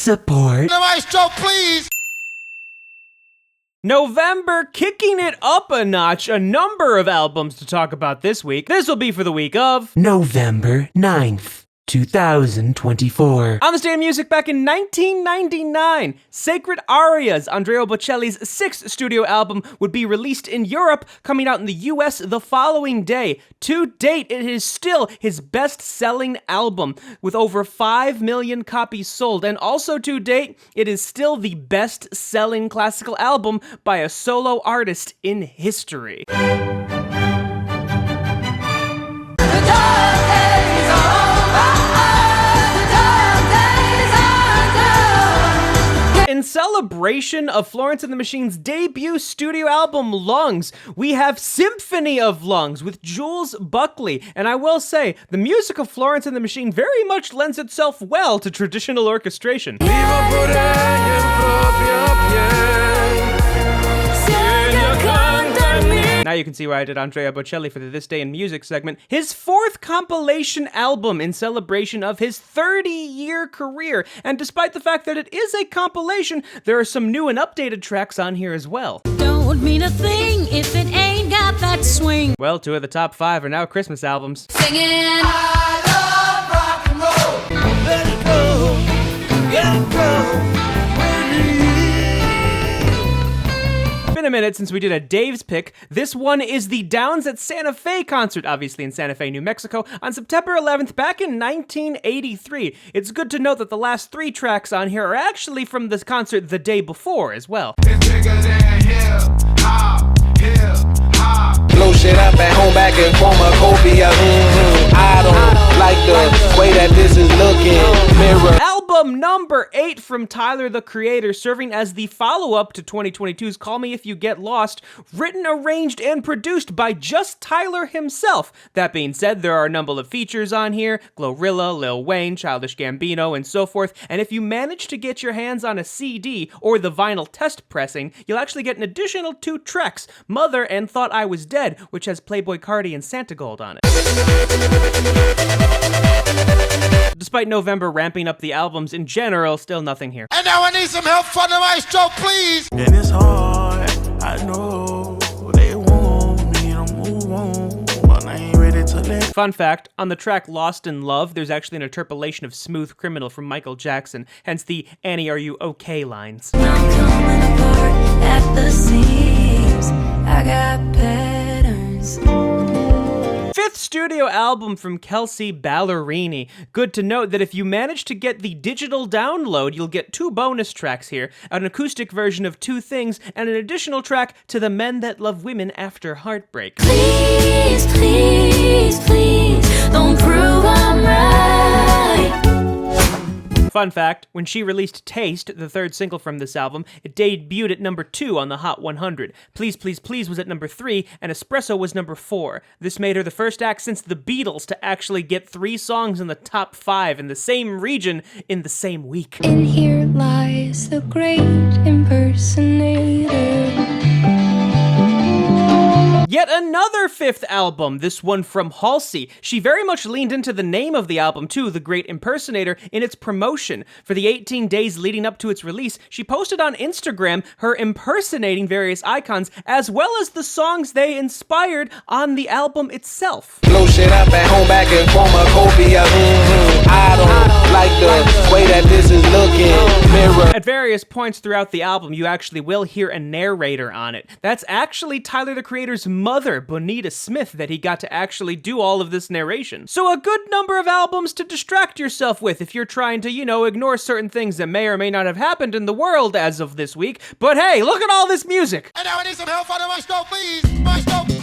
support. The maestro, please! November, kicking it up a notch, a number of albums to talk about this week. This will be for the week of November 9th, 2024. On this day of music back in 1999, Sacred Arias, Andrea Bocelli's 6th studio album, would be released in Europe, coming out in the US the following day. To date, it is still his best-selling album, with over 5 million copies sold, and also to date, it is still the best-selling classical album by a solo artist in history. In celebration of Florence and the Machine's debut studio album, Lungs, we have Symphony of Lungs with Jules, Buckley, and I will say, the music of Florence and the Machine very much lends itself well to traditional orchestration. Now you can see why I did Andrea Bocelli for the This Day in Music segment. His 4th compilation album in celebration of his 30-year career. And despite the fact that it is a compilation, there are some new and updated tracks on here as well. Don't mean a thing if it ain't got that swing. Well, 2 of the top 5 are now Christmas albums. Singing. I love rock and roll. Let it go. Let it go. Been a minute since we did a Dave's Pick. This one is the Downs at Santa Fe concert, obviously in Santa Fe, New Mexico, on September 11th back in 1983. It's good to note that the last 3 tracks on here are actually from this concert the day before as well. It's bigger than hip hop, hip hop. Blow shit up at home back in CHROMAKOPIA. I don't like the way that this is looking. Mirror. Album number 8 from Tyler, the Creator, serving as the follow-up to 2022's Call Me If You Get Lost, written, arranged, and produced by just Tyler himself. That being said, there are a number of features on here, Glorilla, Lil Wayne, Childish Gambino, and so forth, and if you manage to get your hands on a CD or the vinyl test pressing, you'll actually get an additional 2 tracks, Mother and Thought I Was Dead, which has Playboy Cardi and Santa Gold on it. Despite November ramping up the albums in general, still nothing here. And now I need some help from the maestro, please! And it's hard, I know they want me to move on, but I ain't ready to let. Fun fact, on the track Lost in Love, there's actually an interpolation of Smooth Criminal from Michael Jackson, hence the Annie, are you okay lines. I'm coming apart at the seams. I got patterns. 5th studio album from Kelsea, Ballerini. Good to note that if you manage to get the digital download, you'll get 2 bonus tracks here, an acoustic version of 2 Things, and an additional track to the Men That Love Women After Heartbreak. Please, please, please, don't prove I'm right. Fun fact, when she released Taste, the 3rd single from this album, it debuted at number 2 on the Hot 100. Please, Please, Please was at number 3, and Espresso was number 4. This made her the first act since the Beatles to actually get 3 songs in the top 5 in the same region in the same week. In here lies the great impersonator. Yet another 5th album, this one from Halsey. She very much leaned into the name of the album too, The Great Impersonator, in its promotion. For the 18 days leading up to its release, she posted on Instagram her impersonating various icons, as well as the songs they inspired on the album itself. Blow shit up at home back in CHROMAKOPIA. I don't like the way that this is looking. Mirror. At various points throughout the album, you actually will hear a narrator on it. That's actually Tyler, the Creator's mother, Bonita Smith, that he got to actually do all of this narration. So a good number of albums to distract yourself with if you're trying to, ignore certain things that may or may not have happened in the world as of this week. But hey, look at all this music! And now I need some help from the maestro, please! Maestro!